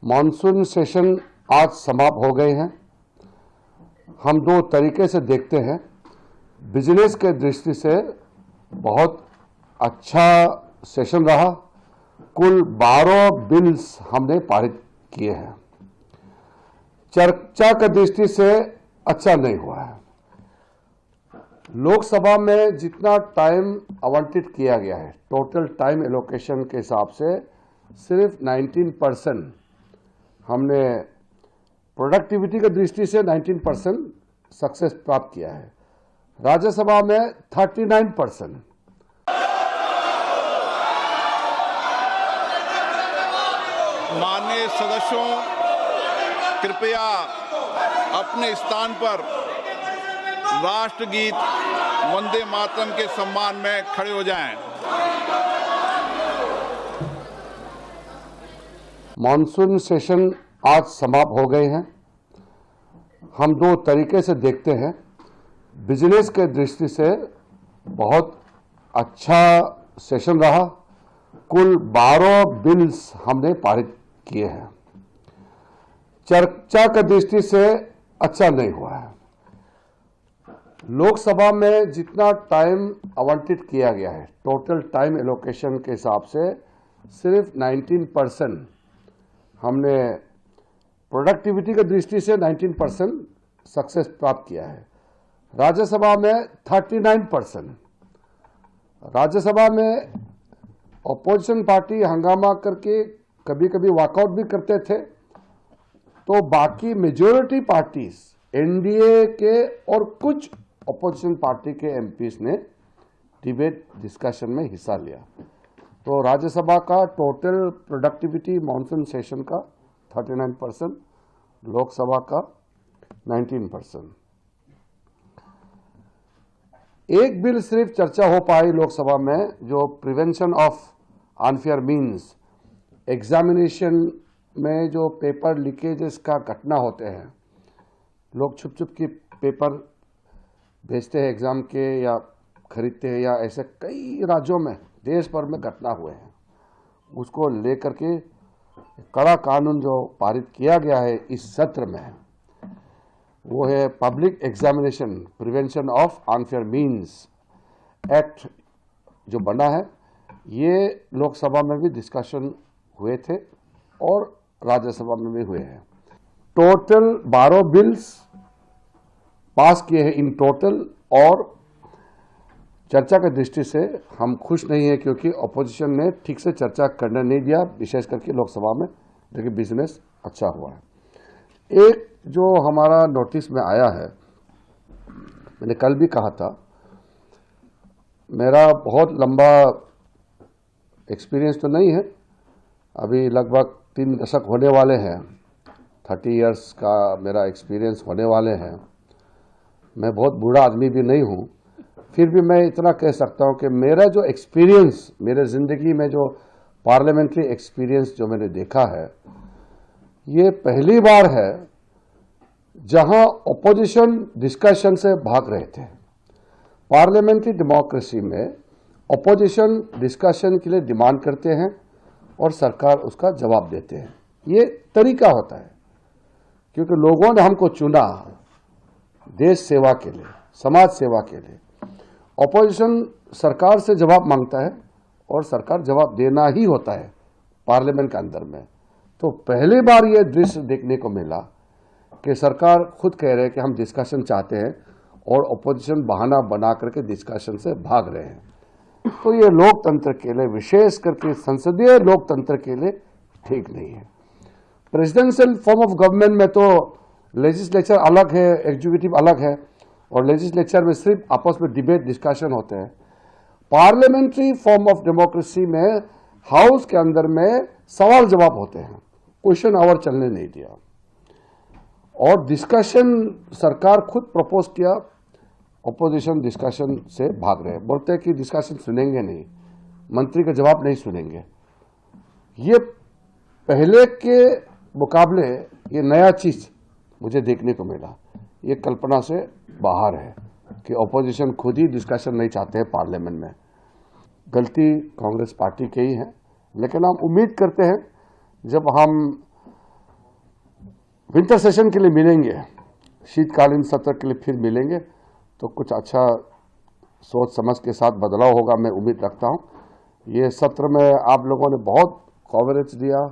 Monsoon session आज समाप्त हो गए हैं। हम दो तरीके से देखते हैं। बिजनेस के दृष्टि से बहुत अच्छा सेशन रहा। कुल 12 बिल्स हमने पारित किए हैं। चर्चा की दृष्टि से अच्छा नहीं हुआ है। लोकसभा में जितना टाइम आवंटित किया गया है, टोटल टाइम एलोकेशन के हिसाब से सिर्फ 19% हमने प्रोडक्टिविटी की दृष्टि से 19% सक्सेस प्राप्त किया है। राज्यसभा में 39%। माननीय सदस्यों, कृपया अपने स्थान पर राष्ट्रगीत वंदे मातरम के सम्मान में खड़े हो जाएं। मॉनसून सेशन आज समाप्त हो गए हैं। हम दो तरीके से देखते हैं। बिजनेस के दृष्टि से बहुत अच्छा सेशन रहा। कुल 12 बिल्स हमने पारित किए हैं। चर्चा की दृष्टि से अच्छा नहीं हुआ है। लोकसभा में जितना टाइम आवंटित किया गया है, टोटल टाइम एलोकेशन के हिसाब से सिर्फ 19% हमने प्रोडक्टिविटी की दृष्टि से 19% सक्सेस प्राप्त किया है। राज्यसभा में 39%। राज्यसभा में ऑपोजिशन पार्टी हंगामा करके कभी कभी वॉकआउट भी करते थे, तो बाकी मेजॉरिटी पार्टीज, एनडीए के और कुछ ऑपोजिशन पार्टी के एमपीज ने डिबेट डिस्कशन में हिस्सा लिया। तो राज्यसभा का टोटल प्रोडक्टिविटी मॉनसून सेशन का 39%, लोकसभा का 19%। एक बिल सिर्फ चर्चा हो पाई लोकसभा में, जो prevention of unfair means, examination में जो पेपर लीकेजेस का घटना होते हैं, लोग छुप छुप के पेपर भेजते हैं एग्जाम के या खरीदते हैं, या ऐसे कई राज्यों में देश भर में घटना हुए हैं, उसको लेकर के कड़ा कानून जो पारित किया गया है इस सत्र में, वो है public examination prevention of unfair means act जो बना है। ये लोकसभा में भी डिस्कशन हुए थे और राज्यसभा में भी हुए हैं। टोटल 12 बिल्स पास किए हैं इन टोटल, और चर्चा की दृष्टि से हम खुश नहीं है क्योंकि अपोजिशन ने ठीक से चर्चा करने नहीं दिया, विशेष करके लोकसभा में, लेकिन बिजनेस अच्छा हुआ है। एक जो हमारा नोटिस में आया है, मैंने कल भी कहा था, मेरा बहुत लंबा एक्सपीरियंस तो नहीं है, अभी लगभग 3 दशक होने वाले हैं, 30 इयर्स का मेरा एक्सपीरियंस होने वाले हैं। मैं बहुत बूढ़ा आदमी भी नहीं हूँ, फिर भी मैं इतना कह सकता हूँ कि मेरा जो एक्सपीरियंस, मेरे ज़िंदगी में जो पार्लियामेंट्री एक्सपीरियंस जो मैंने देखा है, ये पहली बार है जहां ओपोजिशन डिस्कशन से भाग रहे थे। पार्लियामेंट्री डेमोक्रेसी में ओपोजिशन डिस्कशन के लिए डिमांड करते हैं और सरकार उसका जवाब देते हैं। ये तरीका होता है क्योंकि लोगों ने हमको चुना देश सेवा के लिए, समाज सेवा के लिए। ओपोजिशन सरकार से जवाब मांगता है और सरकार जवाब देना ही होता है पार्लियामेंट के अंदर में। तो पहली बार ये दृश्य देखने को मिला कि सरकार खुद कह रहे हैं कि हम डिस्कशन चाहते हैं और ओपोजिशन बहाना बना करके डिस्कशन से भाग रहे हैं। तो ये लोकतंत्र के लिए, विशेष करके संसदीय लोकतंत्र के लिए ठीक नहीं है। प्रेसिडेंशियल फॉर्म ऑफ गवर्नमेंट में तो लेजिस्लेचर अलग है, एग्जीक्यूटिव अलग है, और लेजिस्लेचर में सिर्फ आपस में डिबेट डिस्कशन होते हैं। पार्लियामेंट्री फॉर्म ऑफ डेमोक्रेसी में हाउस के अंदर में सवाल जवाब होते हैं, क्वेश्चन आवर चलने नहीं दिया, और डिस्कशन सरकार खुद प्रपोज किया, ऑपोजिशन डिस्कशन से भाग रहे, बोलते हैं कि डिस्कशन सुनेंगे नहीं, मंत्री का जवाब नहीं सुनेंगे। ये पहले के मुकाबले ये नया चीज मुझे देखने को मिला। ये कल्पना से बाहर है कि ऑपोजिशन खुद ही डिस्कशन नहीं चाहते हैं पार्लियामेंट में। गलती कांग्रेस पार्टी की ही है, लेकिन हम उम्मीद करते हैं जब हम विंटर सेशन के लिए मिलेंगे, शीतकालीन सत्र के लिए फिर मिलेंगे, तो कुछ अच्छा सोच समझ के साथ बदलाव होगा, मैं उम्मीद रखता हूं। ये सत्र में आप लोगों ने बहुत कवरेज दिया,